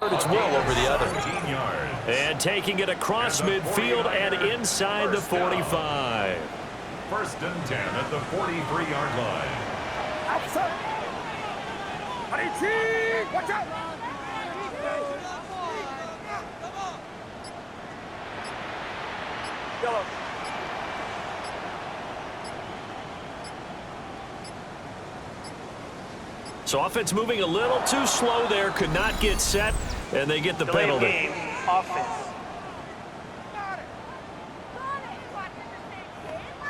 It's well over the other. And taking it across midfield and inside the 45. First and 10 at the 43-yard line. Watch out! Yellow. So offense moving a little too slow there, could not get set, and they get the penalty. Game, offense.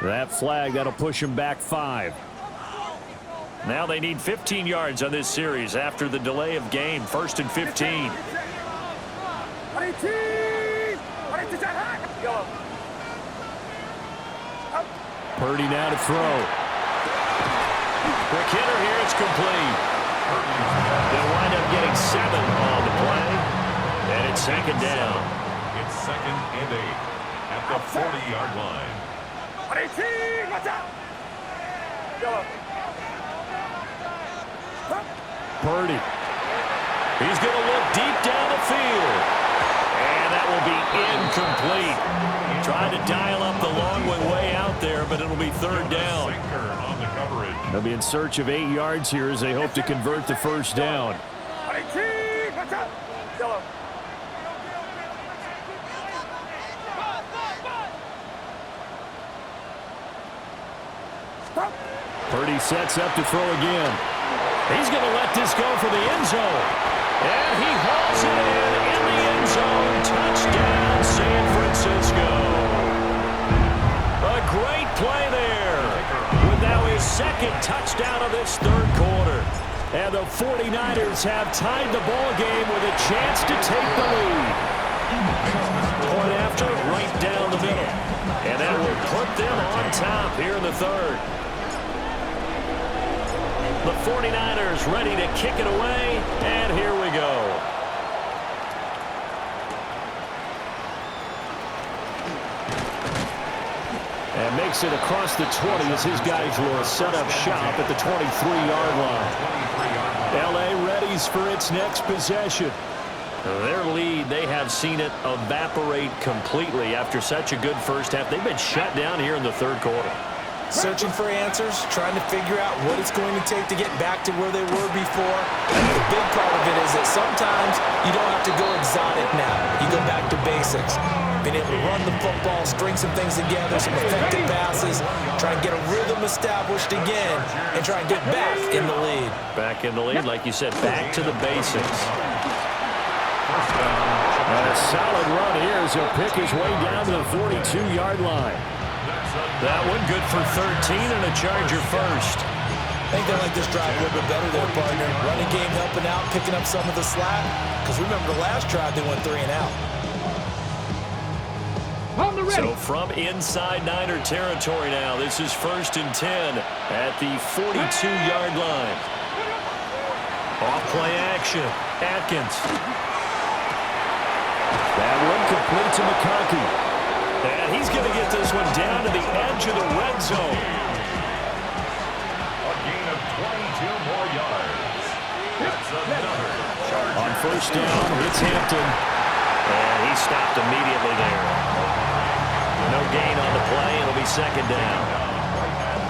That flag, that'll push them back 5. Now they need 15 yards on this series after the delay of game. First and 15. Purdy now to throw. Quick hitter here, it's complete. They'll wind up getting 7 on the play. And it's second down. It's second and 8 at the 40-yard line. Purdy. He's going to look deep down the field. And that will be incomplete. Trying to dial up the long way out there, but it'll be third down. They'll be in search of 8 yards here as they hope to convert the first down. Purdy sets up to throw again. He's going to let this go for the end zone. And he hauls it in the end zone. Touchdown, San Francisco. A great play there. With now his second touchdown of this third quarter. And the 49ers have tied the ball game with a chance to take the lead. Point after, right down the middle. And that will put them on top here in the third. The 49ers ready to kick it away, and here we go. And makes it across the 20 as his guys will set up shop at the 23-yard line. L.A. readies for its next possession. Their lead, they have seen it evaporate completely after such a good first half. They've been shut down here in the third quarter. Searching for answers, trying to figure out what it's going to take to get back to where they were before. I think a big part of it is that sometimes you don't have to go exotic now. You go back to basics. Being able to run the football, string some things together, some effective passes, try and get a rhythm established again, and try and get back in the lead. Back in the lead, like you said, back to the basics. And a solid run here as he'll pick his way down to the 42-yard line. That one good for 13 and a Charger first. I think they like this drive a little bit better there, partner. Running game helping out, picking up some of the slack. Because remember the last drive, they went 3 and out. So from inside Niner territory now, this is first and 10 at the 42-yard line. Off play action. Atkins. That one complete to McConkey. And he's going to get this one down to the edge of the red zone. A gain of 22 more yards. That's another Charger. On first down, it's Hampton. And he stopped immediately there. No gain on the play. It'll be second down.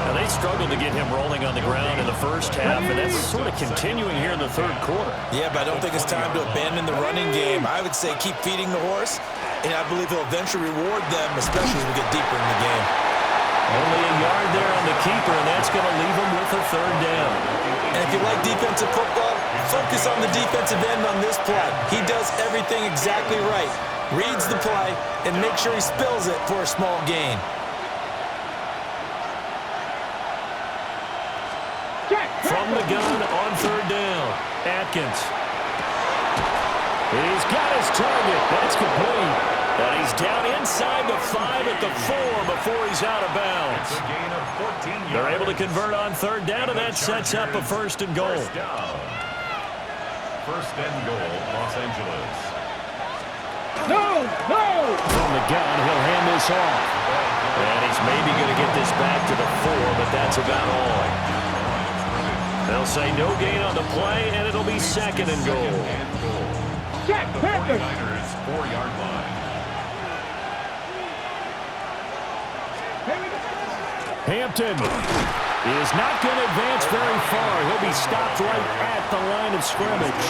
Now they struggled to get him rolling on the ground in the first half, and that's sort of continuing here in the third quarter. Yeah, but I don't think it's time to abandon the running game. I would say keep feeding the horse, and I believe he'll eventually reward them, especially as we get deeper in the game. Only a yard there on the keeper, and that's going to leave him with a third down. And if you like defensive football, focus on the defensive end on this play. He does everything exactly right. Reads the play, and make sure he spills it for a small gain. From the gun on third down, Atkins. He's got his target. That's complete. And he's down inside the 5 at the 4 before he's out of bounds. It's a gain of 14 yards. They're able to convert on third down, and that sets up a first and goal. First down. First and goal, Los Angeles. No! From the gun, he'll hand this off. And he's maybe going to get this back to the 4, but that's about all. They'll say no gain on the play, and it'll be second and goal. At the 49ers 4-yard line. Hampton is not going to advance very far. He'll be stopped right at the line of scrimmage.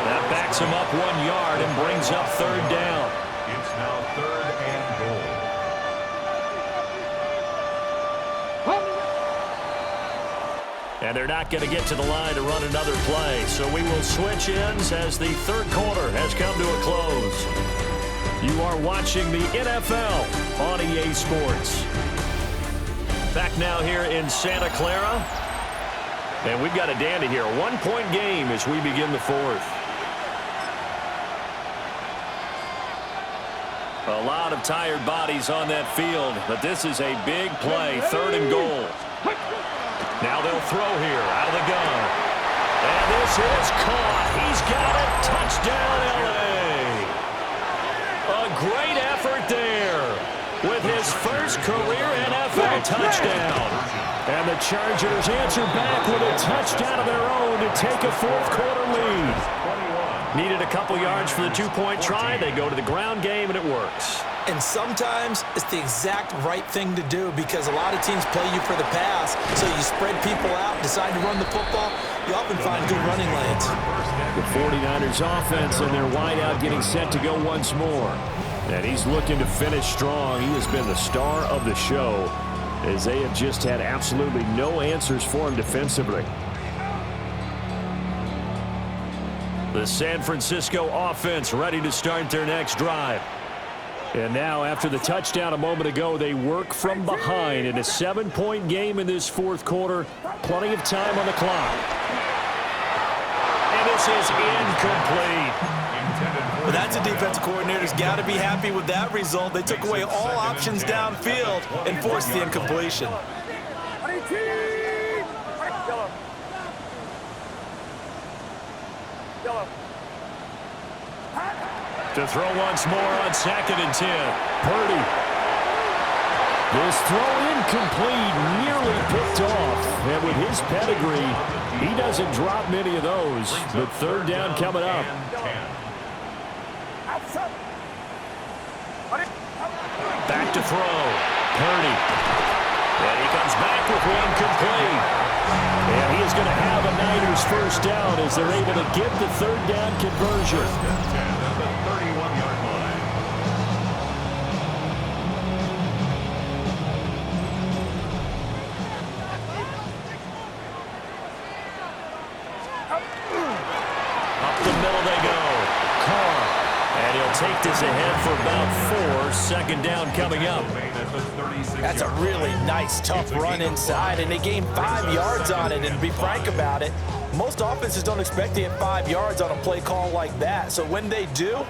That backs him up 1 yard and brings up third down. It's now 3rd and goal. And they're not going to get to the line to run another play. So we will switch ends as the third quarter has come to a close. You are watching the NFL on EA Sports. Back now here in Santa Clara. And we've got a dandy here. A 1-point game as we begin the fourth. A lot of tired bodies on that field, but this is a big play, 3rd and goal. Now they'll throw here out of the gun. And this is caught. He's got it. Touchdown, L.A. A great effort there with his first career NFL touchdown. And the Chargers answer back with a touchdown of their own to take a fourth-quarter lead. Needed a couple yards for the 2-point try. They go to the ground game, and it works. And sometimes it's the exact right thing to do because a lot of teams play you for the pass. So you spread people out, decide to run the football. You often find good running lanes. The 49ers offense and their wideout getting set to go once more. And he's looking to finish strong. He has been the star of the show as they have just had absolutely no answers for him defensively. The San Francisco offense ready to start their next drive. And now, after the touchdown a moment ago, they work from behind in a 7-point game in this fourth quarter. Plenty of time on the clock. And this is incomplete. Well, that's a defensive coordinator's got to be happy with that result. They took away all options downfield and forced the incompletion. To throw once more on 2nd and 10. Purdy. This throw incomplete, nearly picked off. And with his pedigree, he doesn't drop many of those. But third down coming up. Back to throw. Purdy. And he comes back with one complete. And he is going to have a Niners first down as they're able to get the third down conversion. 31-yard line. Up the middle they go. Carr. And he'll take this ahead for about 4. Second down coming up. That's a really nice, tough run inside, and they gained 5 yards on it. And to be frank about it, most offenses don't expect to get 5 yards on a play call like that. So when they do,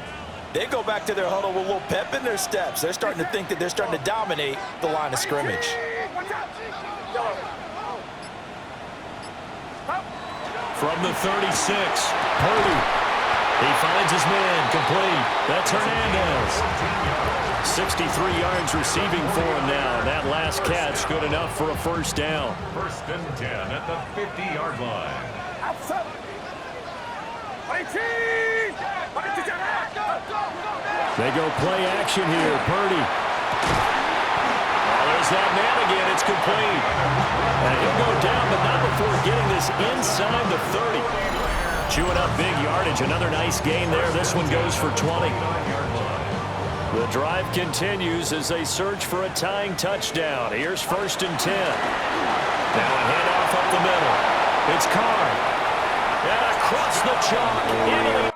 they go back to their huddle with a little pep in their steps. They're starting to think that they're starting to dominate the line of scrimmage. From the 36, Purdy. He finds his man, complete. That's Hernandez. 63 yards receiving for him now. That last catch good enough for a first down. 1st and 10 at the 50-yard line. They go play action here. Purdy. Well, there's that man again. It's complete. And he'll go down, but not before getting this inside the 30. Chewing up big yardage. Another nice gain there. This one goes for 20. The drive continues as they search for a tying touchdown. Here's 1st and 10. Now a handoff up the middle. It's Carr. And across the chalk into the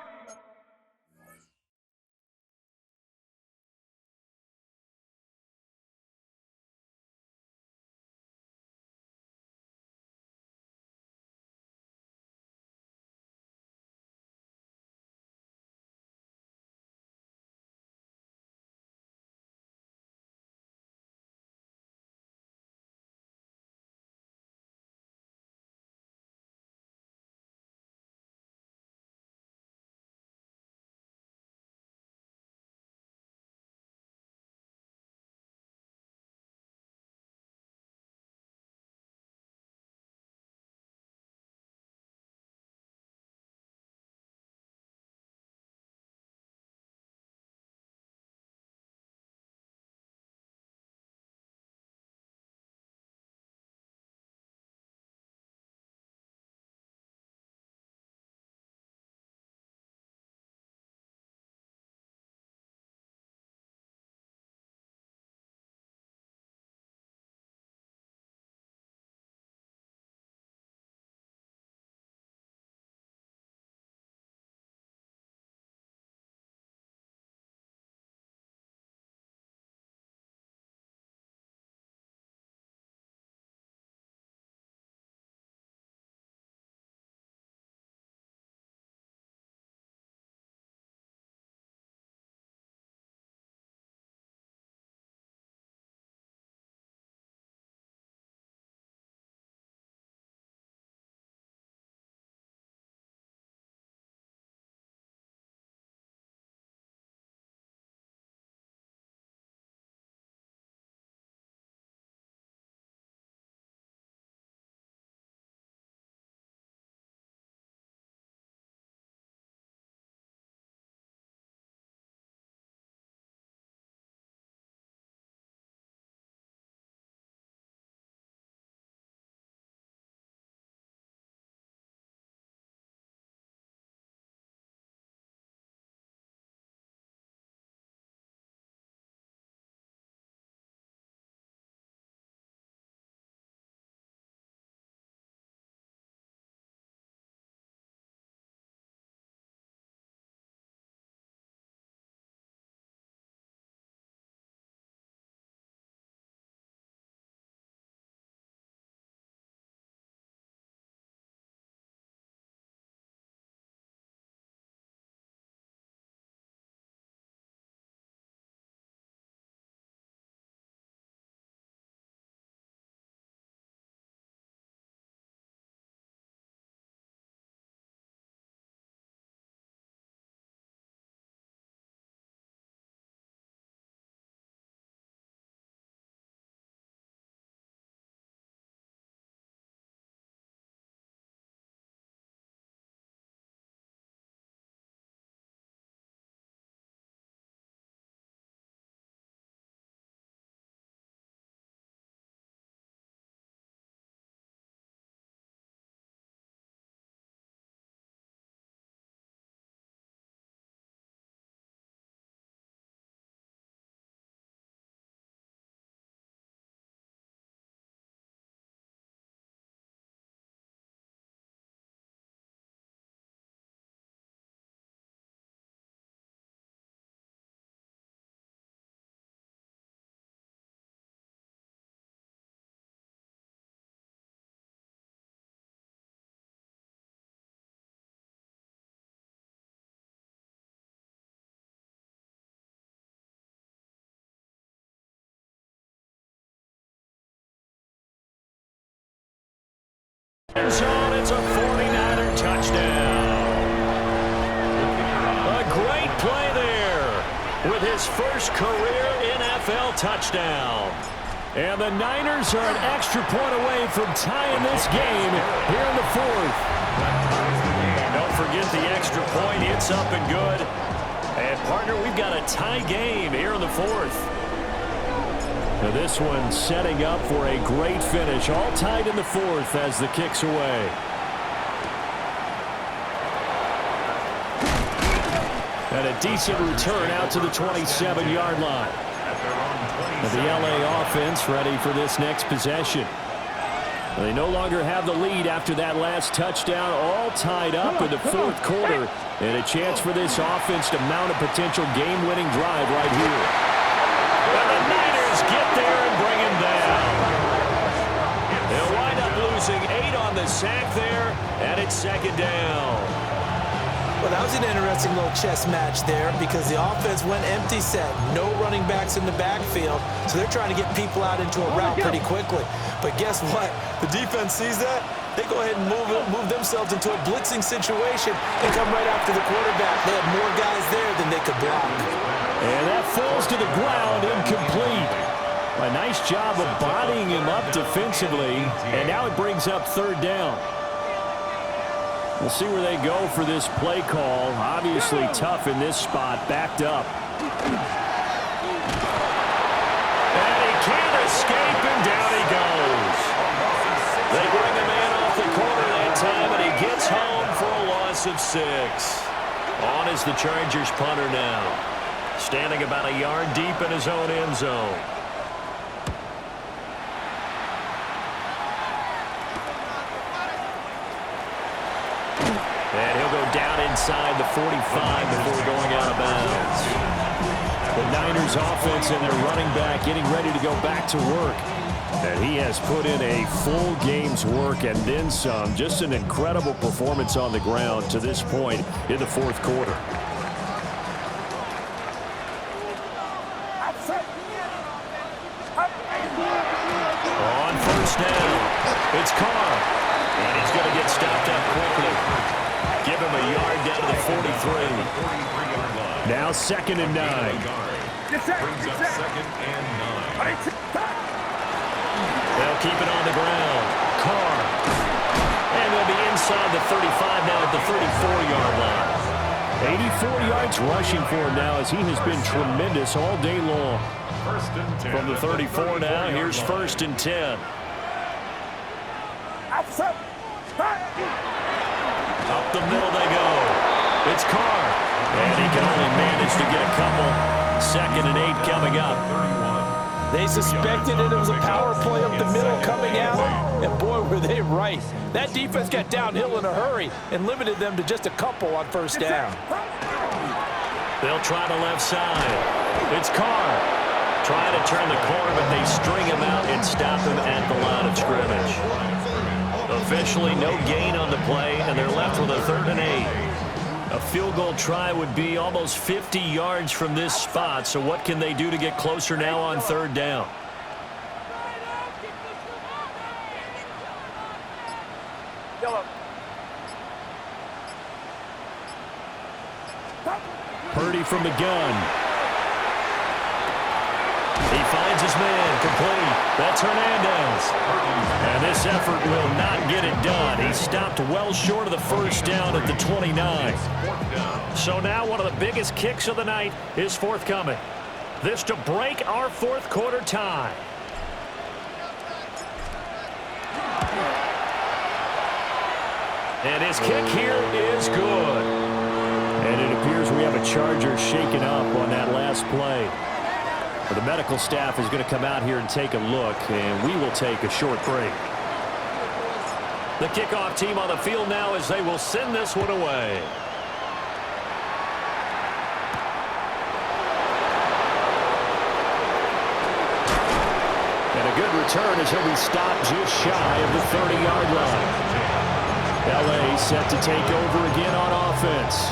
zone. It's a 49er touchdown. A great play there with his first career NFL touchdown. And the Niners are an extra point away from tying this game here in the fourth. Don't forget the extra point. It's up and good. And, partner, we've got a tie game here in the fourth. Now this one setting up for a great finish. All tied in the fourth as the kick's away. And a decent return out to the 27-yard line. The LA offense ready for this next possession. They no longer have the lead after that last touchdown. All tied up in the fourth quarter. And a chance for this offense to mount a potential game-winning drive right here. And the Niners get there and bring him down. They'll wind up losing 8 on the sack there, and it's second down. Well, that was an interesting little chess match there because the offense went empty set. No running backs in the backfield, so they're trying to get people out into a route pretty quickly. But guess what? The defense sees that. They go ahead and move themselves into a blitzing situation and come right after the quarterback. They had more guys there than they could block. And that falls to the ground, incomplete. A nice job of bodying him up defensively, and now it brings up third down. We'll see where they go for this play call. Obviously tough in this spot, backed up. And he can't escape, and down he goes. They bring him in off the corner that time, and he gets home for a loss of 6. On is the Chargers punter now, standing about a yard deep in his own end zone. And he'll go down inside the 45 before going out of bounds. The Niners offense and their running back getting ready to go back to work. And he has put in a full game's work and then some. Just an incredible performance on the ground to this point in the fourth quarter. On first down, it's Carr. And he's going to get stopped up quickly. Give him a yard down to the 43. Now 2nd and 9. Brings up 2nd and 9. They'll keep it on the ground. Carr. And they'll be inside the 35 now at the 34-yard line. 84 yards rushing for him now as he has been tremendous all day long. From the 34 now, here's 1st and 10. Up the middle they go. It's Carr. And he can only manage to get a couple. 2nd and 8 coming up. They suspected it was a power play up the middle coming out, and boy, were they right. That defense got downhill in a hurry and limited them to just a couple on first down. They'll try the left side. It's Carr. Trying to turn the corner, but they string him out and stop him at the line of scrimmage. Officially no gain on the play, and they're left with a 3rd and 8. A field goal try would be almost 50 yards from this spot, so what can they do to get closer now on 3rd down? Purdy from the gun. He finds his man, complete. That's Hernandez. And this effort will not get it done. He stopped well short of the first down at the 29. So now one of the biggest kicks of the night is forthcoming. This to break our fourth quarter tie. And his kick here is good. And it appears we have a Charger shaken up on that last play. The medical staff is going to come out here and take a look, and we will take a short break. The kickoff team on the field now as they will send this one away. And a good return as he'll be stopped just shy of the 30-yard line. LA set to take over again on offense.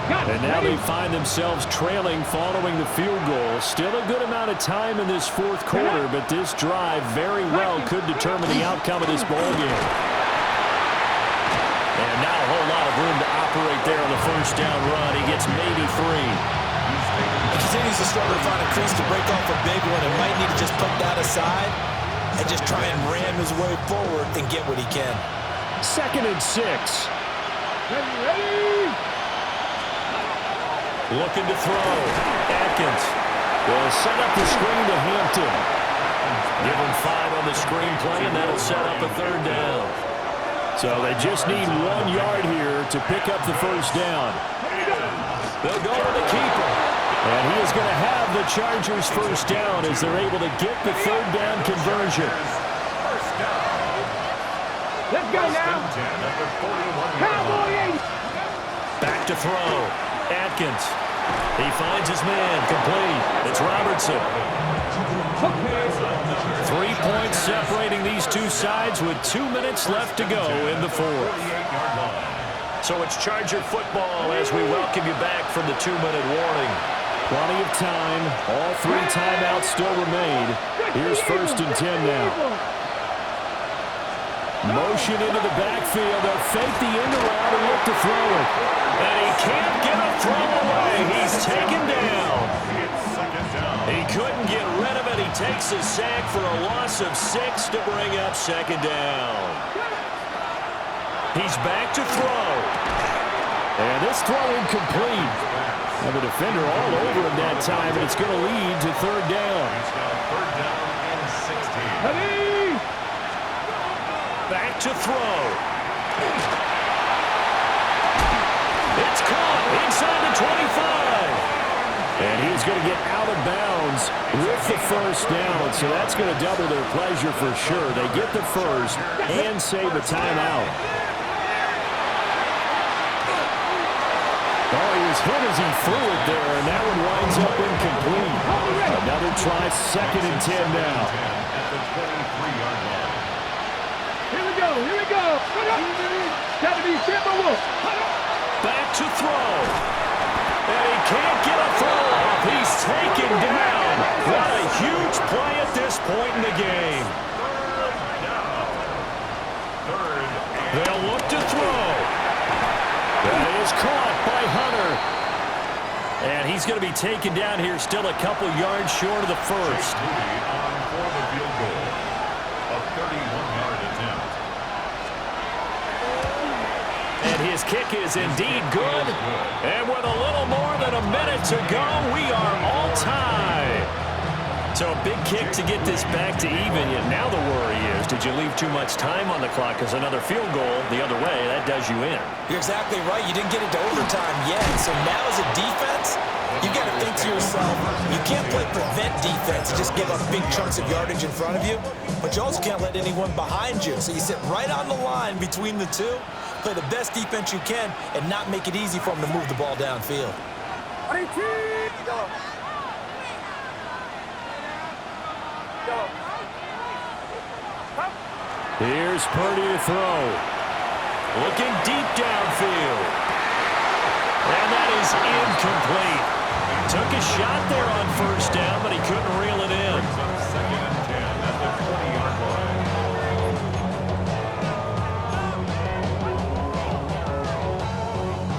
And now they find themselves trailing following the field goal. Still a good amount of time in this fourth quarter, but this drive very well could determine the outcome of this ball game. And not a whole lot of room to operate there on the first down run. He gets maybe 3. He continues to struggle to find a crease to break off a big one and might need to just put that aside and just try and ram his way forward and get what he can. 2nd and 6. Ready. Looking to throw. Atkins will set up the screen to Hampton. Give him 5 on the screen play, and that'll set up a 3rd down. So they just need 1 yard here to pick up the first down. They'll go to the keeper. And he is going to have the Chargers first down as they're able to get the 3rd down conversion. Let's go now. Cowboy 80. Back to throw. Atkins. He finds his man. Complete. It's Robertson. 3 points separating these two sides with 2 minutes left to go in the 4th. So it's Charger football as we welcome you back from the 2-minute warning. Plenty of time. All 3 timeouts still remain. Here's 1st and 10 now. Motion into the backfield. They'll fake the end around and look to throw it. And he can't get a throw away. He's taken down. He couldn't get rid of it. He takes a sack for a loss of 6 to bring up 2nd down. He's back to throw. And this throw incomplete. And the defender all over him that time, and it's going to lead to 3rd down. Ready. Back to throw. It's caught inside the 25. And he's going to get out of bounds with the first down. So that's going to double their pleasure for sure. They get the first and save a timeout. Oh, he was hit as he threw it there, and that one winds up incomplete. Another try, 2nd and 10 now. Here we go. Here we go. Got to be simple. Back to throw. And he can't get a throw off. He's taken down. What a huge play at this point in the game. They'll look to throw. That is caught by Hunter. And he's going to be taken down here, still a couple yards short of the first. And his kick is indeed good. And with a little more than a minute to go, we are all tied. So a big kick to get this back to even. Yet now the worry is, did you leave too much time on the clock? Because another field goal the other way, that does you in. You're exactly right. You didn't get into overtime yet. So now as a defense, you got to think to yourself, you can't play prevent defense, just give up big chunks of yardage in front of you, but you also can't let anyone behind you. So you sit right on the line between the two, play the best defense you can, and not make it easy for them to move the ball downfield. Here's Purdy to throw. Looking deep downfield. And that is incomplete. Took a shot there on first down, but he couldn't reel it in. Second and 10 at the 20-yard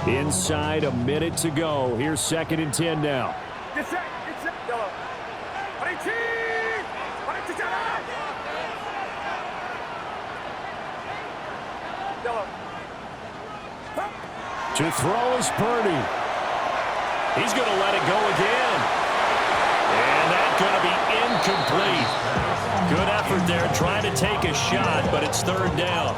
line. Inside a minute to go. Here's 2nd and 10 now. Get set. Get set. Yellow. To throw is Purdy. He's going to let it go again. And that's going to be incomplete. Good effort there trying to take a shot, but it's 3rd down.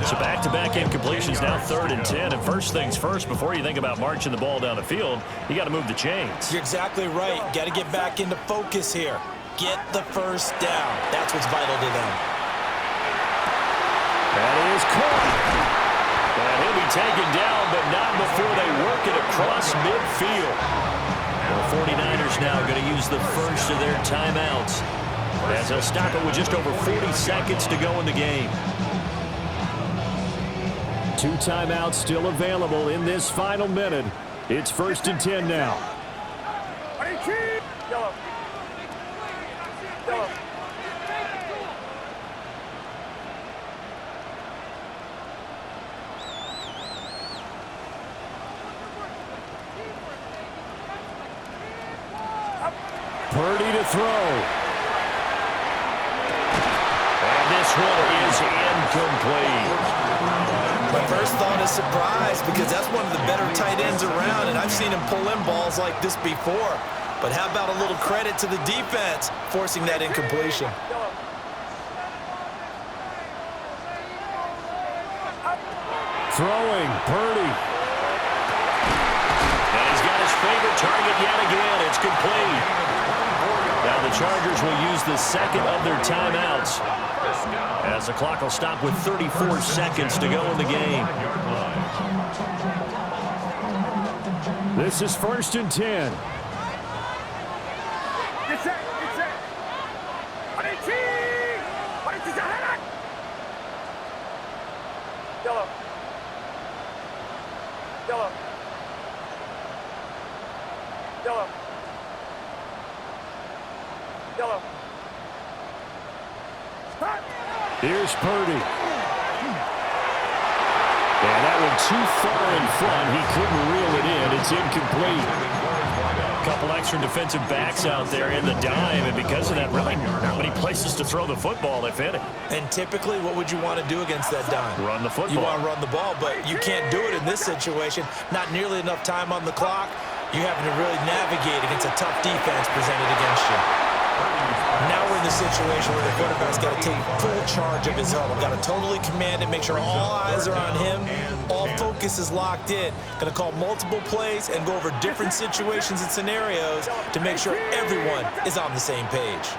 So back-to-back incompletions, now 3rd and 10. And first things first, before you think about marching the ball down the field, you got to move the chains. You're exactly right. Got to get back into focus here. Get the first down. That's what's vital to them. That is caught. And he'll be taken down, but not before they work it across midfield. The 49ers now going to use the first of their timeouts as they'll stop it with just over 40 seconds to go in the game. 2 timeouts still available in this final minute. It's 1st and 10 now. Yellow. throw. And this one is incomplete. My first thought is surprise because that's one of the better tight ends around, and I've seen him pull in balls like this before. But how about a little credit to the defense forcing that incompletion? Throwing, Purdy. And he's got his favorite target yet again. It's complete. Now the Chargers will use the second of their timeouts, as the clock will stop with 34 seconds to go in the game. This is 1st and 10. Get set, get set. Yellow. Yellow. Yellow. Yellow. Here's Purdy. And that one too far in front. He couldn't reel it in. It's incomplete. A couple extra defensive backs out there in the dime, and because of that, really not many places to throw the football, if any. And typically, what would you want to do against that dime? Run the football. You want to run the ball, but you can't do it in this situation. Not nearly enough time on the clock. You're having to really navigate against a tough defense presented against you. Now we're in the situation where the quarterback's got to take full charge of his huddle. Got to totally command it, make sure all eyes are on him. All focus is locked in. Going to call multiple plays and go over different situations and scenarios to make sure everyone is on the same page.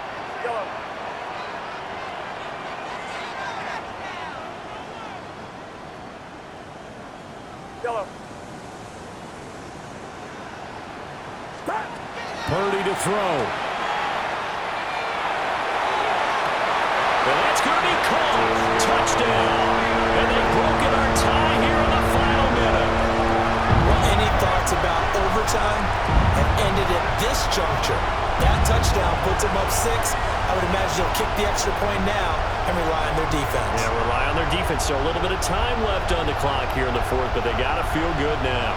Yellow. Purdy to throw. And that's going to be called. Touchdown. And they've broken our tie here in the final minute. Well, any thoughts about overtime have ended at this juncture. That touchdown puts them up 6. I would imagine they'll kick the extra point now and rely on their defense. Yeah, rely on their defense. So a little bit of time left on the clock here in the 4th, but they got to feel good now.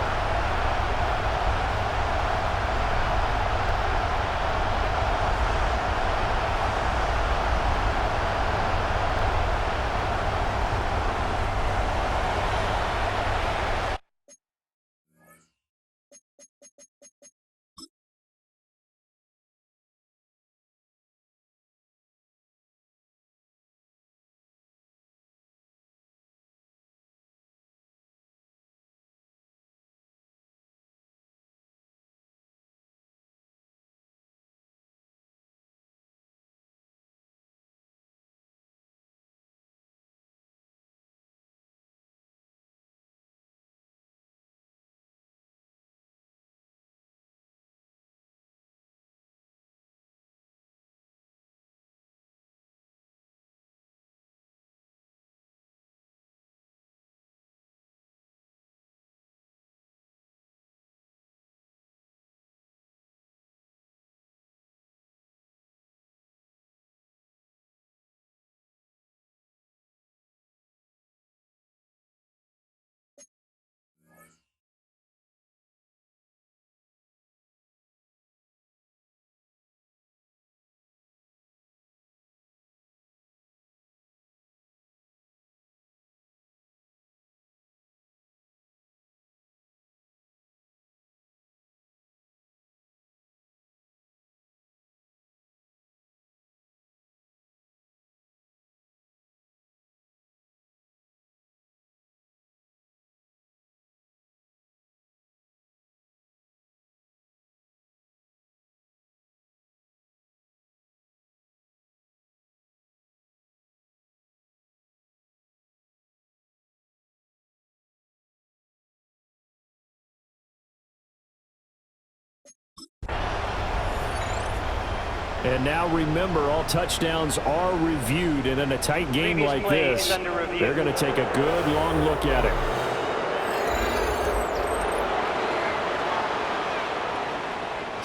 And now remember, all touchdowns are reviewed, and in a tight game like this, they're going to take a good long look at it.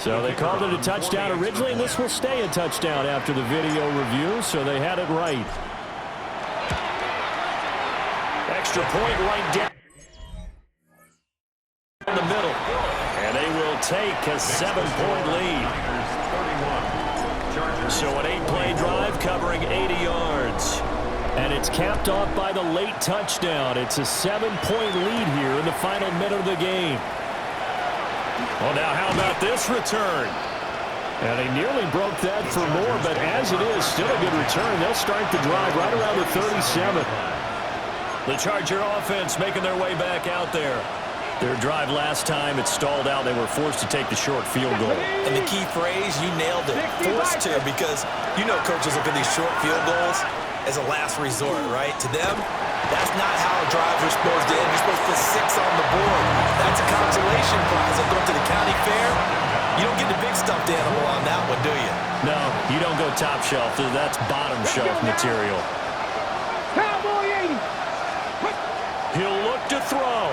So they called it a touchdown originally, and this will stay a touchdown after the video review, so they had it right. Extra point right down in the middle, and they will take a 7-point lead. So an 8-play drive covering 80 yards. And it's capped off by the late touchdown. It's a 7-point lead here in the final minute of the game. Well, now how about this return? And he nearly broke that for more, but as it is, still a good return. They'll start the drive right around the 37. The Charger offense making their way back out there. Their drive last time, it stalled out. They were forced to take the short field goal. And the key phrase, you nailed it, forced to, because you know coaches look at these short field goals as a last resort, right? To them, that's not how drives are supposed to end. You're supposed to put 6 on the board. That's a consolation prize. Like going to the county fair, you don't get the big stuffed animal on that one, do you? No, you don't go top shelf. That's bottom shelf material. Cowboy 80. He'll look to throw.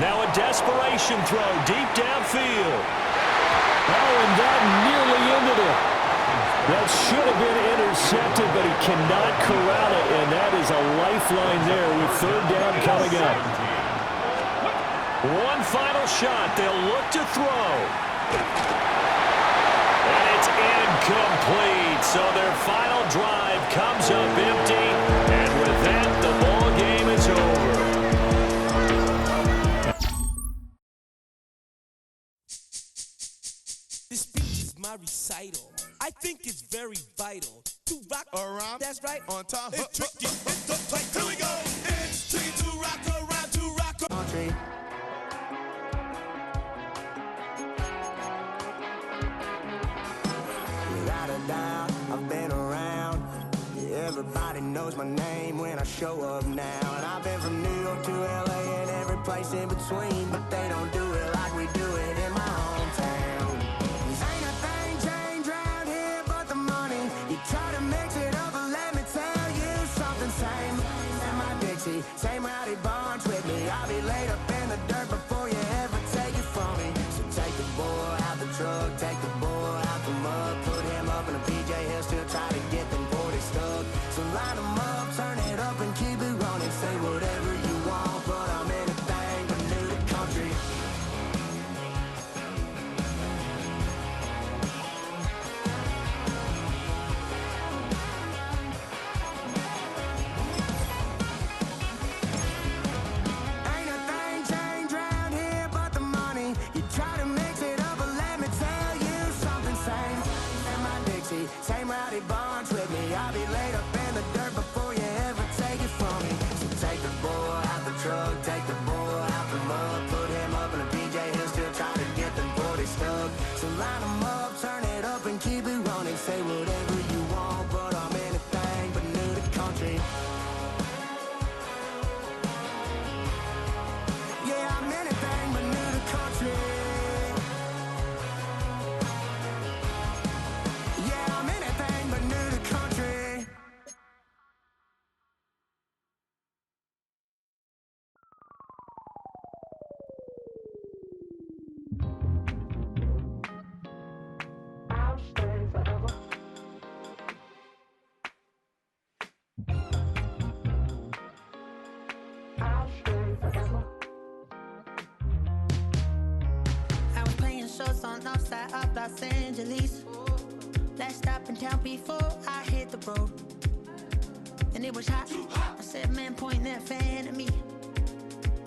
Now a desperation throw deep downfield. Oh, and that nearly ended it. That should have been intercepted, but he cannot corral it, and that is a lifeline there with 3rd down coming up. One final shot. They'll look to throw. And it's incomplete. So their final drive comes up empty, and with that, the ball game is over. This speech is my recital. I think it's very vital to rock around. That's right. On time. It's tricky. It's the play. Here we go. It's tricky to rock around, to rock country. Without a doubt, I've been around. Everybody knows my name when I show up now. And I've been from New York to LA and every place in between, but they don't do it like we do it in my hometown. Ain't a thing changed round here but the money. You try to mix it up, but let me tell you something. Same in my Dixie, same rowdy bunch with me. I'll be laid up in the dirt before you ever take it from me. So take the boy out the truck, take the boy out the mud, put him up in a PJ, he'll still try to get them 40 stuck. So line them up, turn it up and keep it running. Say whatever you want, but I'm anything but new to country. Ain't a thing changed round here but the money. You try to mix it up, but let me tell you something. Same in my Dixie, same rowdy bunch with me. I'll be laid up in the dirt before you ever take it from me. So take the boy out the truck, take the boy out the mud, put him up in a PJ, he'll still try to get them 40 stuck. So line them up, turn it up and keep it running. Say whatever you want, but I'm anything but new to country. Yeah, I'm anything but new to country. Yeah, I'm anything but new to country. I was playing shows on outside of Los Angeles. Last stop in town before I hit the road. And it was hot. I said, man, point that fan at me,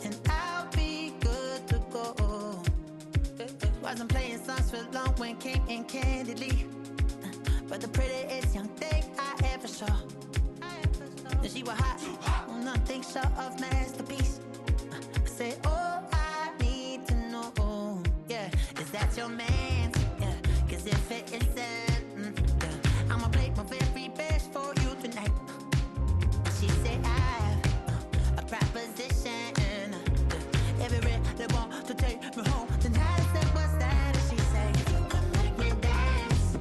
and I'll be good to go. Wasn't playing songs for long when came in candidly, but the prettiest young thing I ever saw. And she was hot. Nothing short of masterpiece. I said, oh, I need to know, yeah, is that your man? Yeah, 'cause if it isn't, yeah, I'ma play my very best for you tonight. She said, I have a proposition. Every red they want to take me home tonight. I said, what's that? And she said, if you can make me dance,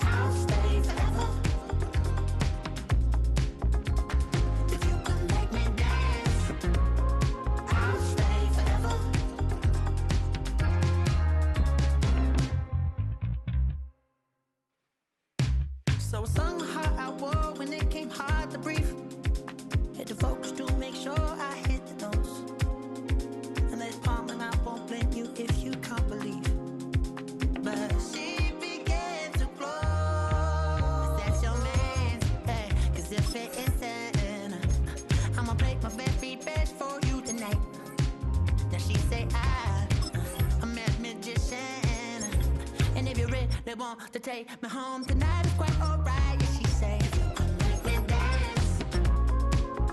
I'll stay forever. If you can make me dance, I'll stay forever. So I sung how I wore when it came hard to breathe. Had to focus to make sure I hit the notes. And let's palm and I won't blame you if you can't believe. But she began to want to take me home tonight. It's quite alright, yeah, she said. If you could make me dance,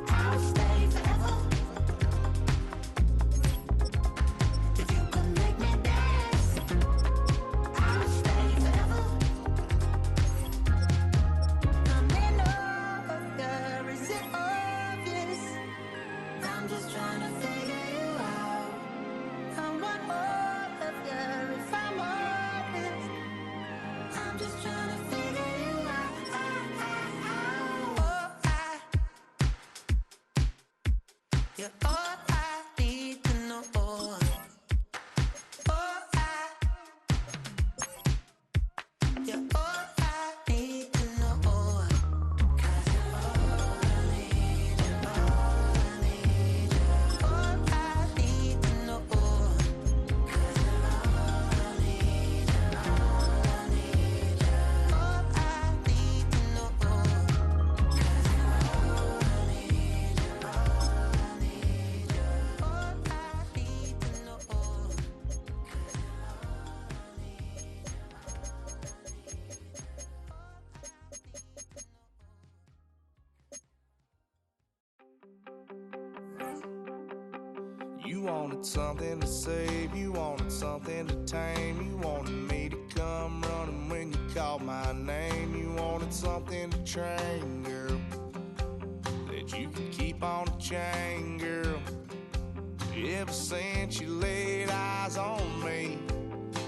I'll stay forever. If you could make me dance, I'll stay forever. I'm in love, girl, is it obvious? I'm just trying to figure you out. I want all of you if I'm honest. I'm just trying to figure you out. Oh, you're all I need to know. Oh, you're all I need to know. 'Cause you're all I need, you're all I need, you're all I need to know. 'Cause you're all I need, you're all I need, you're all I need to know. 'Cause you're all I need, you're all I need, you're all I need to know. 'Cause you're all I You wanted something to save, you wanted something to tame. You wanted me to come running when you called my name. You wanted something to train, girl, that you could keep on the chain, girl. Ever since you laid eyes on me,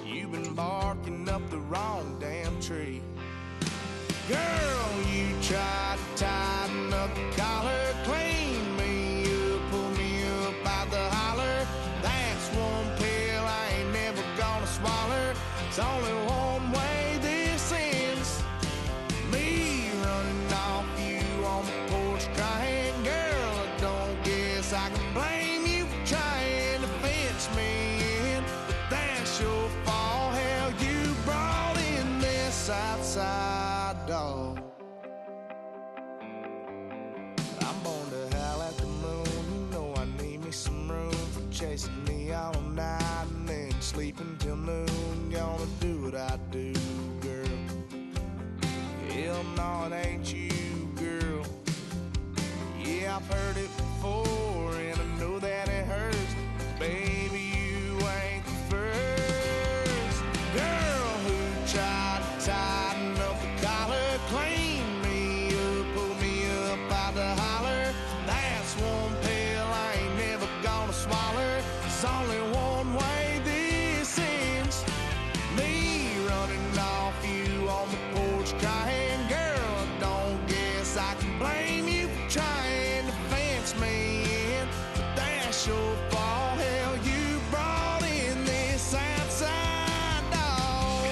you've been barking up the wrong damn tree. Girl, you tried to tighten up the collar, clean me up, pull me up out the holler. That's one pill I ain't never gonna swallow. It's only one way this ends. Me running off you on the porch crying. Girl, I don't guess I can blame you for trying to fence me in, but that's your fault. Hell, you brought in this outside dog. I'm born to howl at the moon. You know I need me some room for chasing me all night and then sleeping till noon. Gonna do what I do, girl. Hell no, it ain't you, girl. Yeah, I've heard it before and I know that it hurts. Baby, you ain't the first girl who tried to tighten up the collar, clean me up, pull me up out the holler. That's one pill I ain't never gonna swallow. It's only one way this ends. Me running off you on the porch crying. Girl, I don't guess I can blame you for trying to fence me in, but that's your fault. Hell, you brought in this outside dog.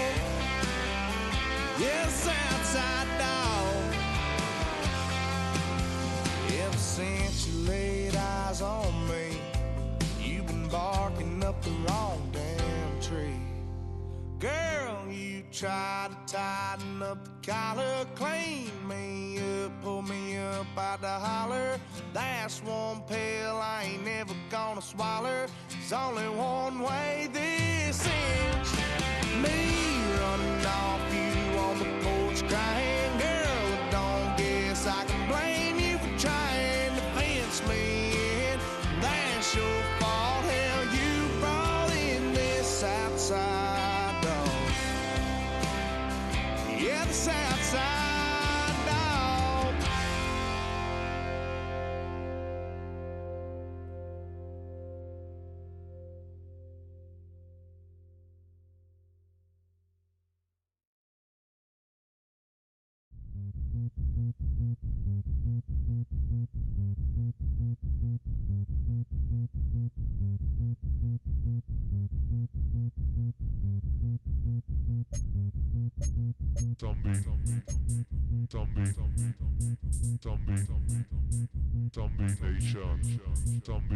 Yes, outside dog. Ever since you laid eyes on me, you've been barking up the wrong damn tree. Girl, you tried to tighten up the collar, clean me up, pull me up out the holler. That's one pill I ain't never gonna swallow. There's only one way this ends. Me running off you on the porch crying. Girl, I don't guess I can blame you for trying to fence me in. That's your fault. Hell, you brought in this outside dog. Yeah, this outside dog. Zombie Nation. Zombie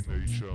Nation.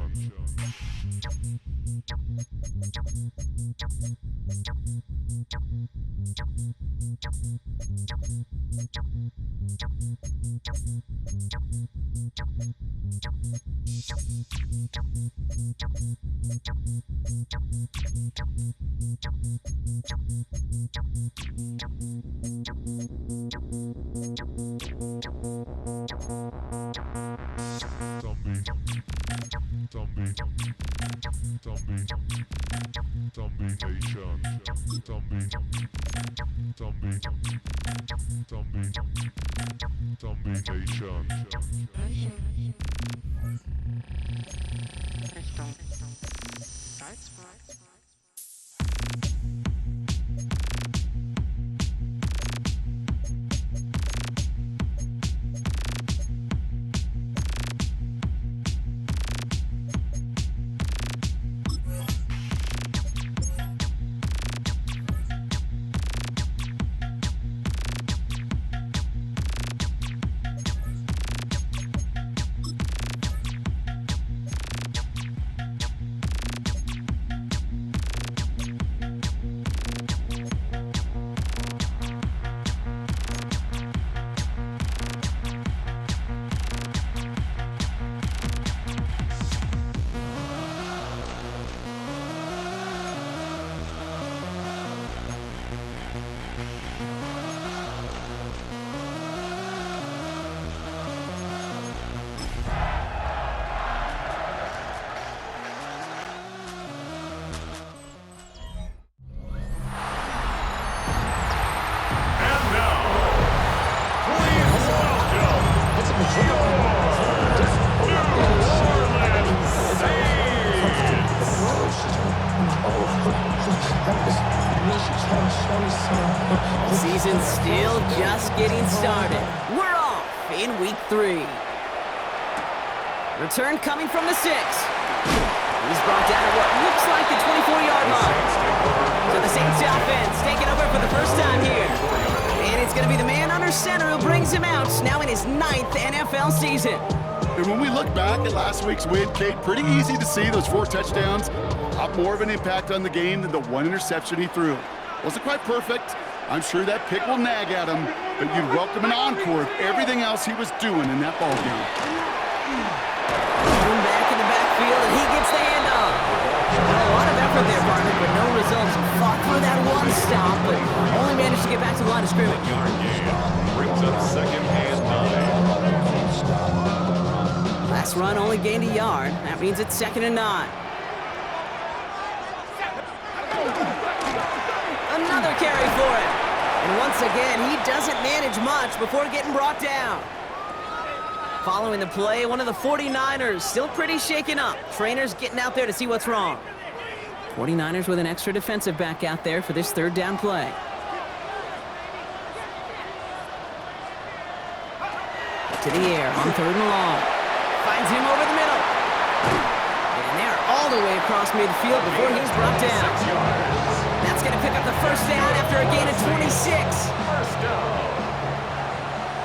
Season's still just getting started. We're off in week 3. Return coming from the 6. He's brought down at what looks like the 24-yard line. So the Saints offense taking over for the first time here. And it's going to be the man under center who brings him out, now in his 9th NFL season. And when we look back at last week's win, Kate, pretty easy to see those 4 touchdowns have more of an impact on the game than the 1 interception he threw. Wasn't quite perfect. I'm sure that pick will nag at him, but you'd welcome an encore of everything else he was doing in that ballgame. Thrown back in the backfield, and he gets the handoff. A lot of effort there, partner, but no results. Fought for that 1 stop, but only managed to get back to the line of scrimmage. Yard gain brings up 2nd and 9. Last run only gained a yard. That means it's 2nd and 9. Another carry for him. And once again, he doesn't manage much before getting brought down. Following the play, one of the 49ers still pretty shaken up. Trainers getting out there to see what's wrong. 49ers with an extra defensive back out there for this 3rd down play. To the air on 3rd and long. Finds him over the middle. And they're all the way across midfield before he's brought down. That's going to pick up the 1st down after a gain of 26. First down.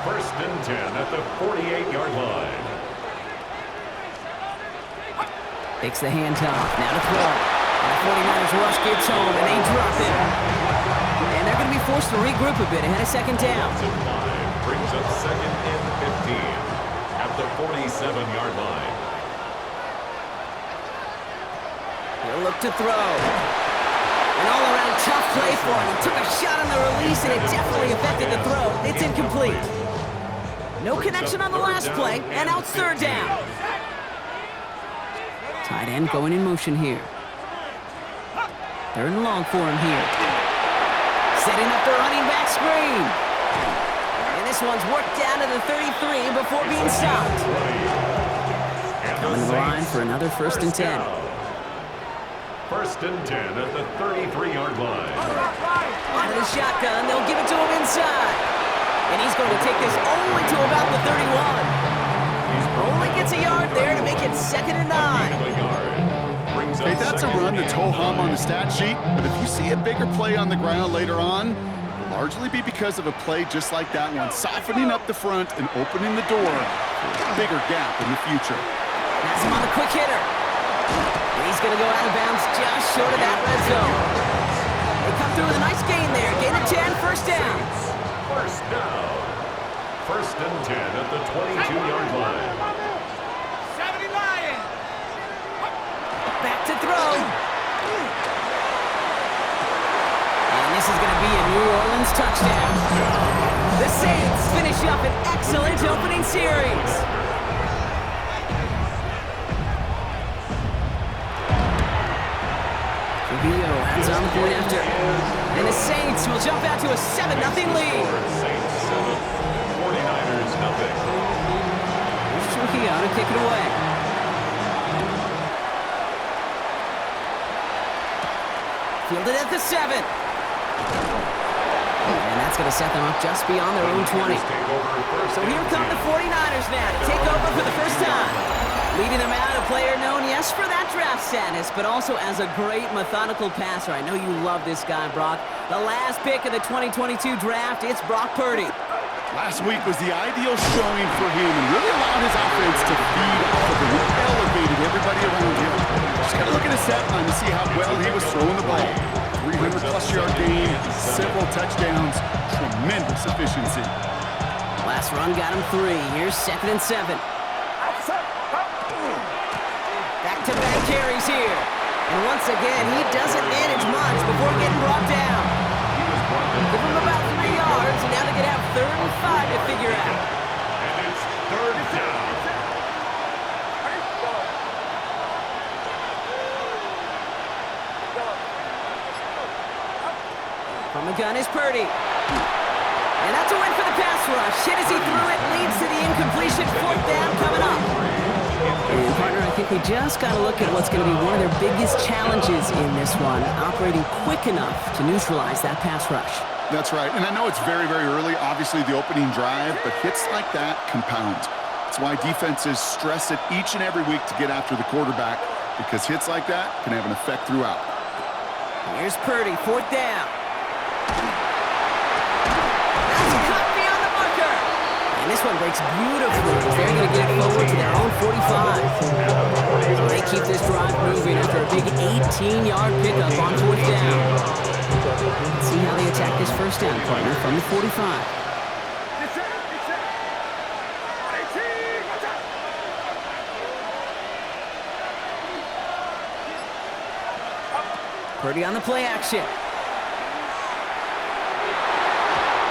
1st and 10 at the 48-yard line. Takes the handoff. Now to throw. And the 49ers rush gets home, and they drop it. And they're going to be forced to regroup a bit ahead of 2nd down. Brings up 2nd and 15 at the 47-yard line. He'll look to throw. An all-around tough play for him. He took a shot on the release, and it definitely affected the throw. It's incomplete. No connection on the last play, and now it's 3rd down. Tight end going in motion here. 3rd and long for him here. Setting up the running back screen. And this one's worked down to the 33 before being stopped. Coming to the line for another 1st and 10. 1st and 10 at the 33-yard line. Out of the shotgun, they'll give it to him inside. And he's going to take this only to about the 31. Only gets a yard there to make it 2nd and 9. Hey, that's a run that's ho-hum on the stat sheet, but if you see a bigger play on the ground later on, it'll largely be because of a play just like that one, softening up the front and opening the door for a bigger gap in the future. That's him on the quick hitter. And he's going to go out of bounds just short of that down. First and 10 at the 22-yard line. Back to throw. And this is going to be a New Orleans touchdown. The Saints finish up an excellent opening series. Trujillo has on the point after. And the Saints will jump out to a 7-0 lead. Saints 7, 49ers nothing. Here's Trujillo to kick it away. Fielded at the 7. And that's going to set them up just beyond their own 20. So here come the 49ers now to take over for the first time. Leading them out, a player known, yes, for that draft status, but also as a great methodical passer. I know you love this guy, Brock. The last pick of the 2022 draft, it's Brock Purdy. Last week was the ideal showing for him and really allowed his offense to feed off of him. He elevated everybody around him. Just got to look at his stat line to see how well he was throwing the ball. 300-plus yard game, several touchdowns, tremendous efficiency. Last run got him 3. Here's 2nd and 7. Back-to-back carries here. And once again, he doesn't manage much before getting brought down. Give him about 3 yards, and now they're going to have 3rd and 5 to figure out. And it's 3rd down. From the gun is Purdy. And that's a win for the pass rush. Hit as he threw it, leads to the incompletion. 4th down coming up. And partner, I think we just got to look at what's going to be one of their biggest challenges in this one, operating quick enough to neutralize that pass rush. That's right, and I know it's very, very early, obviously the opening drive, but hits like that compound. That's why defenses stress it each and every week to get after the quarterback, because hits like that can have an effect throughout. Here's Purdy, 4th down. That's a cut beyond the marker. And this one breaks beautifully as they're going to get it forward to their own 45. So they keep this drive moving after a big 18-yard pickup on 4th down. Let's see how they attack this first down, partner, from the 45. Purdy on the play action.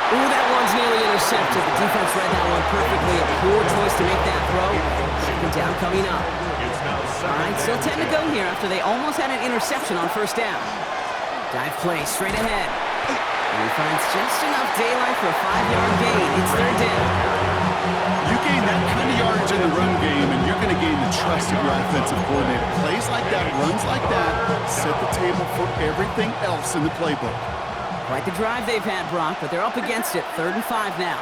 Ooh, that one's nearly intercepted. The defense read that one perfectly. A poor choice to make that throw. 2nd down coming up. All right, still 10 to go here after they almost had an interception on 1st down. Dive play straight ahead. And he finds just enough daylight for a 5-yard gain. It's 3rd down. You gain that kind of yardage in the run game, and you're going to gain the trust of your offensive coordinator. Plays like that, runs like that, set the table for everything else in the playbook. Quite the drive they've had, Brock, but they're up against it. 3rd and 5 now.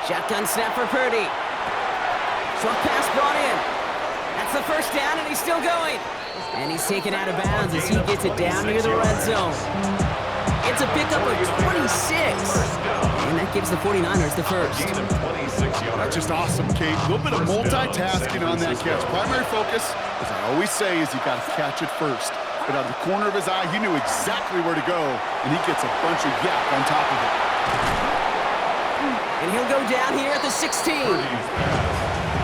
Shotgun snap for Purdy. Short pass brought in. That's the 1st down, and he's still going. And he's taken out of bounds as he gets it down near the red zone. It's a pickup of 26. And that gives the 49ers the first. That's just awesome, Kate. A little bit of multitasking on that catch. Primary focus, as I always say, is you got to catch it first. But out of the corner of his eye, he knew exactly where to go, and he gets a bunch of yak on top of it. And he'll go down here at the 16.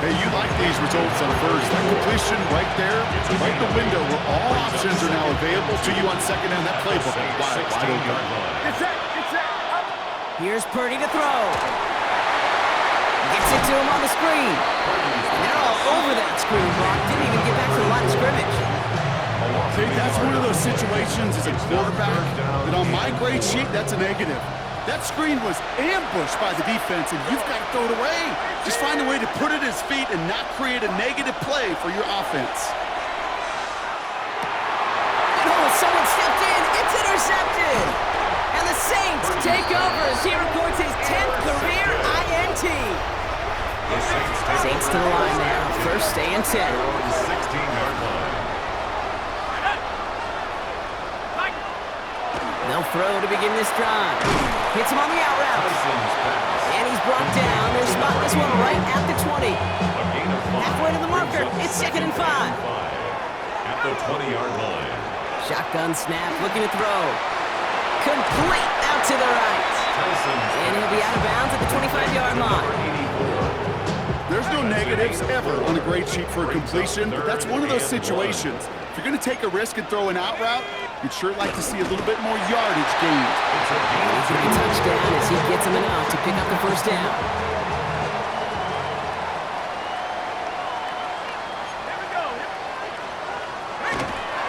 Hey, you like these results on first. That completion right there, right in the window where all options are now available to you on 2nd down. That playbook is wide open. Here's Purdy to throw. Gets it to him on the screen. And they're all over that screen, Brock. Didn't even get back to the line of scrimmage. See, that's one of those situations as a quarterback that on my grade sheet, that's a negative. That screen was ambushed by the defense, and you've got to throw it away. Just find a way to put it at his feet and not create a negative play for your offense. Oh, someone stepped in. It's intercepted. And the Saints take over as he records his 10th career INT. Saints to the line now. 1st and 10. 16-yard line. They'll throw to begin this drive. Hits him on the out route. And he's brought down. They're spotting this one right at the 20. Halfway to the marker. It's 2nd and 5. At the 20-yard line. Shotgun snap, looking to throw. Complete out to the right. And he'll be out of bounds at the 25-yard line. There's no negatives ever on a grade sheet for a completion, but that's one of those situations. If you're going to take a risk and throw an out route, you'd sure like to see a little bit more yardage gained. It's going to be a touchdown as he gets him enough to pick up the first down.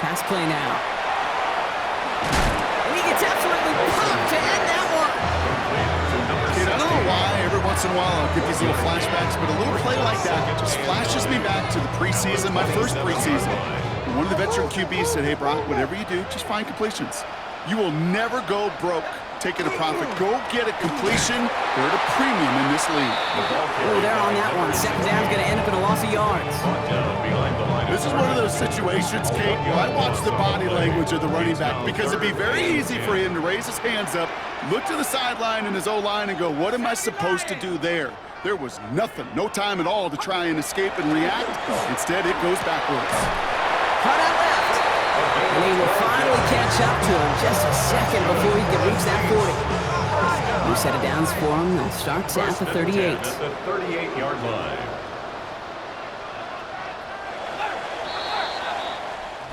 Pass play now. And he gets absolutely pumped to end that one. Kid, I don't know why every once in a while I'll get these little flashbacks, but a little play like that just flashes me back to the preseason, my first preseason. And one of the veteran QBs said, hey, Brock, whatever you do, just find completions. You will never go broke taking a profit. Go get a completion. They're at a premium in this league. Oh, they're on that one. Second down's going to end up in a loss of yards. This is one of those situations, Kate, where I watch the body language of the running back because it'd be very easy for him to raise his hands up, look to the sideline in his O-line and go, what am I supposed to do there? There was nothing, no time at all to try and escape and react. Instead, it goes backwards. Cut out left. And he will finally catch up to him just a second before he can reach that 40. New set of downs for him. They'll start at the 38. At the 38-yard line.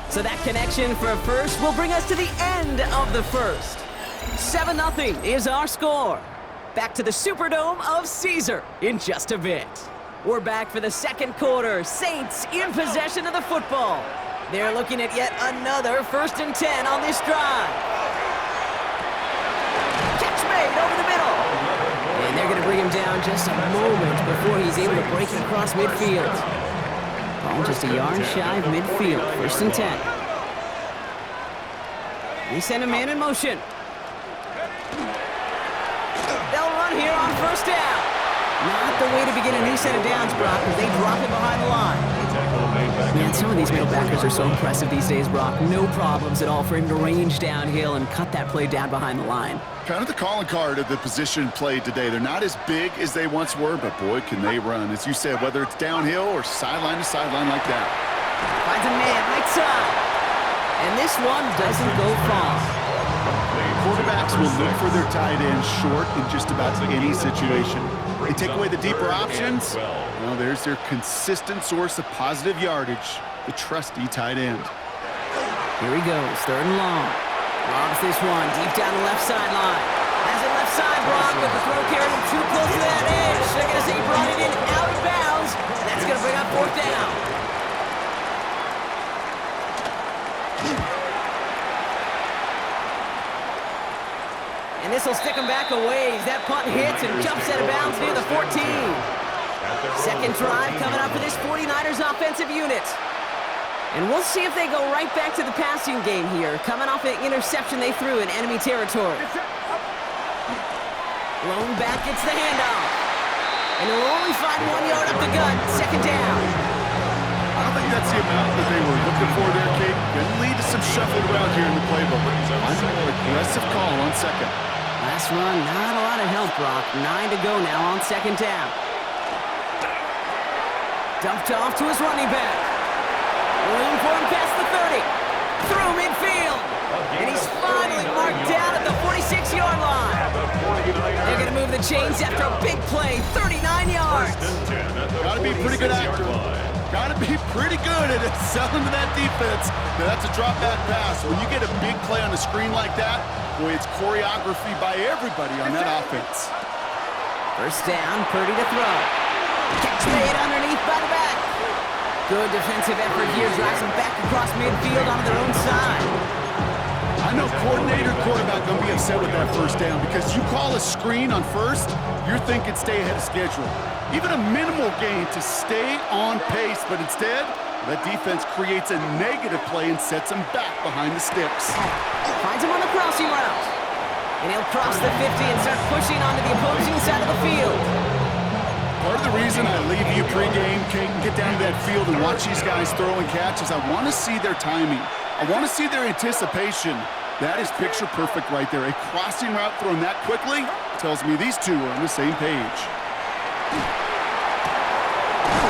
So that connection for a first will bring us to the end of the first. 7-0 is our score. Back to the Superdome of Caesar in just a bit. We're back for the second quarter. Saints in possession of the football. They're looking at yet another 1st and 10 on this drive. Catch made over the middle. And they're going to bring him down just a moment before he's able to break it across midfield. Ball just a yard shy of midfield. 1st and 10. We send a man in motion. They'll run here on 1st down. Not the way to begin a new set of downs, Brock, because they drop it behind the line. Man, some of these middle backers are so impressive these days, Brock. No problems at all for him to range downhill and cut that play down behind the line. Kind of the calling card of the position played today. They're not as big as they once were, but boy, can they run. As you said, whether it's downhill or sideline to sideline like that. Finds a man right side. And this one doesn't go far. Quarterbacks will look for their tight end short in just about any situation. They take away the deeper options. Well, there's their consistent source of positive yardage, the trusty tight end. Here he goes, 3rd and long. Lobs this one deep down the left sideline. Has it left side, Brock, but the throw carried him too close to that edge. They're going to say he brought it in out of bounds. And that's going to bring up 4th down. And this will stick him back a ways. That punt hits and jumps out of bounds near the 14. Second drive coming up for this 49ers offensive unit. And we'll see if they go right back to the passing game here, coming off an interception they threw in enemy territory. Lone back gets the handoff. And he'll only find 1 yard up the gut. 2nd down. I don't think that's the amount that they were looking for there, Kate. Going to lead to some shuffling around here in the playbook. I'm an aggressive call on 2nd. Last run, not a lot of help, Brock. 9 to go now on 2nd down. Dumped off to his running back. Room for him past the 30. Through midfield. And he's finally marked down at the 46-yard line. They're going to move the chains after a big play. 39 yards. Got to be pretty good actor. Got to be pretty good at selling to that defense. Now, that's a drop-back pass. When you get a big play on the screen like that, boy, it's choreography by everybody on that offense. 1st down, Purdy to throw. Catch made underneath by the back. Good defensive effort here. Drives them back across midfield onto their own side. I know coordinator quarterback going to be upset with that 1st down because you call a screen on 1st, you're thinking stay ahead of schedule. Even a minimal gain to stay on pace, but instead, that defense creates a negative play and sets them back behind the sticks. Finds him on the crossing route. And he'll cross the 50 and start pushing onto the opposing side of the field. Part of the reason I leave you pregame, Kate, and get down to that field and watch these guys throw and catch is I want to see their timing. I want to see their anticipation. That is picture perfect right there. A crossing route thrown that quickly tells me these two are on the same page.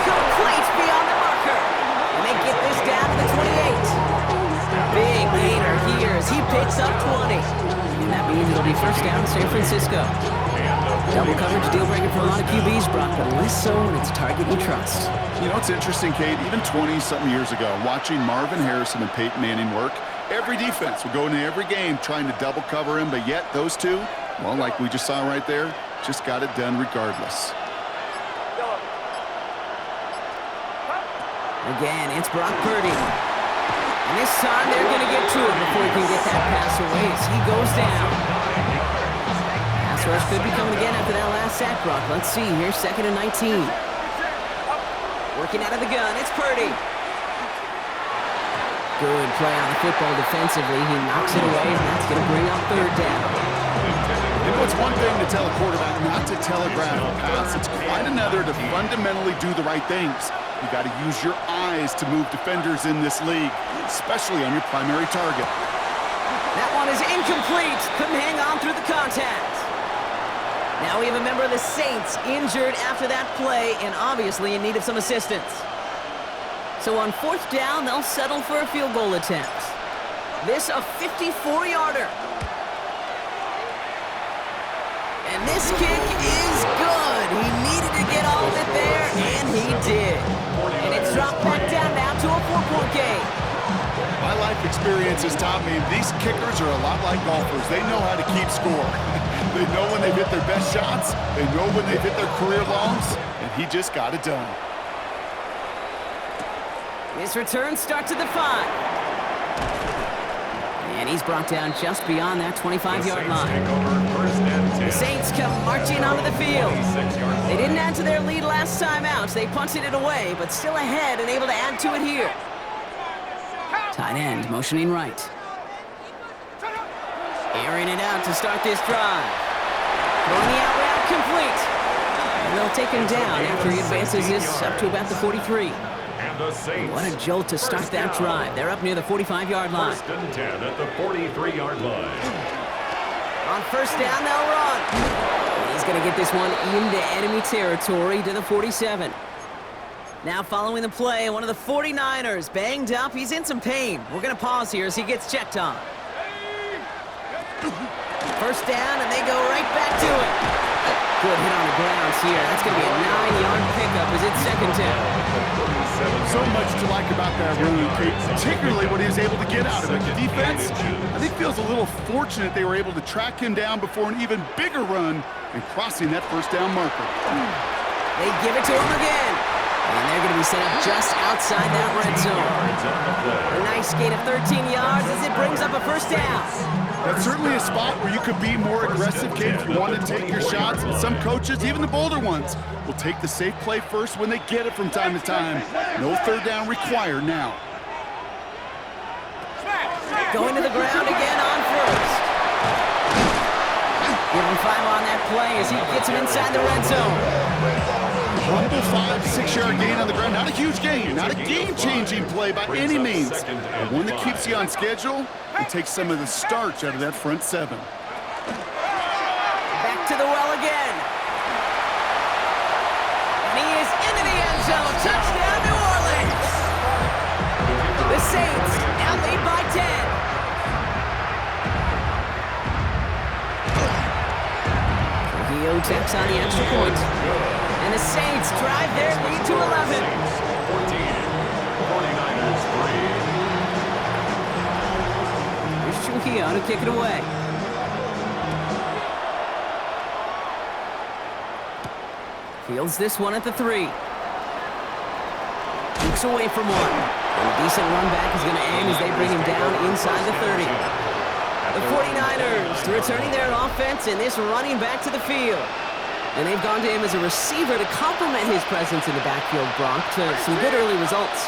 Complete beyond the marker. And they get this down to the 28. Big gainer here as he picks up 20. And And that means it'll be first down to San Francisco. Double coverage deal breaker for a lot of QBs, Brock, but less so when it's a target you trust. You know, it's interesting, Kate, even 20-something years ago, watching Marvin Harrison and Peyton Manning work, every defense would go into every game trying to double cover him, but yet those two, well, like we just saw right there, just got it done regardless. Again, it's Brock Purdy. And this time they're going to get to it before he can get that pass away as he goes down. Pass rush could be coming again after that last sack, Brock. Let's see here, 2nd and 19. Working out of the gun, it's Purdy. Good play on the football defensively. He knocks it away, and that's going to bring up 3rd down. You know, it's one thing to tell a quarterback not to telegraph a pass. It's quite another to fundamentally do the right things. You got to use your eyes to move defenders in this league, especially on your primary target. That one is incomplete. Couldn't hang on through the contact. Now we have a member of the Saints injured after that play and obviously in need of some assistance. So on 4th down, they'll settle for a field goal attempt. This a 54-yarder. And this kick is good. He needed to get all of it there, and he did. And it's dropped back down now to a 4-point game. My life experience has taught me these kickers are a lot like golfers. They know how to keep score. They know when they've hit their best shots. They know when they've hit their career longs, and he just got it done. His return starts at the 5. And he's brought down just beyond that 25-yard line. The Saints come marching onto the field. They didn't add to their lead last time out, so they punted it away, but still ahead and able to add to it here. Tight end motioning right. Airing it out to start this drive. Throwing the out route complete. And they'll take him down after he advances this up to about the 43. What a jolt to start that drive. They're up near the 45-yard line. 1st and 10 at the 43-yard line. On 1st down, they'll run. He's going to get this one into enemy territory to the 47. Now following the play, one of the 49ers banged up. He's in some pain. We're going to pause here as he gets checked on. 1st down, and they go right back to it. Good hit on the ground here. That's going to be a 9-yard pickup as it's 2nd down. So much to like about that run, Kate, particularly what he was able to get out of it. The defense, I think, feels a little fortunate they were able to track him down before an even bigger run and crossing that 1st down marker. They give it to him again. And they're going to be set up just outside that red zone. A nice gain of 13 yards as it brings up a 1st down. That's certainly a spot where you could be more aggressive, Kate, if you want to take your shots. And some coaches, even the bolder ones, will take the safe play first when they get it from time to time. No 3rd down required now. Going to the ground again on 1st. Give him 5 on that play as he gets him inside the red zone. Humble 5 to 6-yard gain on the ground. Not a huge gain, not a game-changing play by any means, but one that keeps you on schedule and takes some of the starch out of that front 7. Back to the well again. And he is into the end zone. Touchdown, New Orleans. The Saints now lead by 10. Trujillo takes on the extra point. And the Saints drive their lead to 11. 14, 49ers 3. Here's Trujillo to kick it away. Fields this one at the 3. Keeps away from one. And a decent run back is going to end as they bring him down inside the 30. The 49ers returning their offense and this running back to the field. And they've gone to him as a receiver to complement his presence in the backfield, Brock, to some good early results.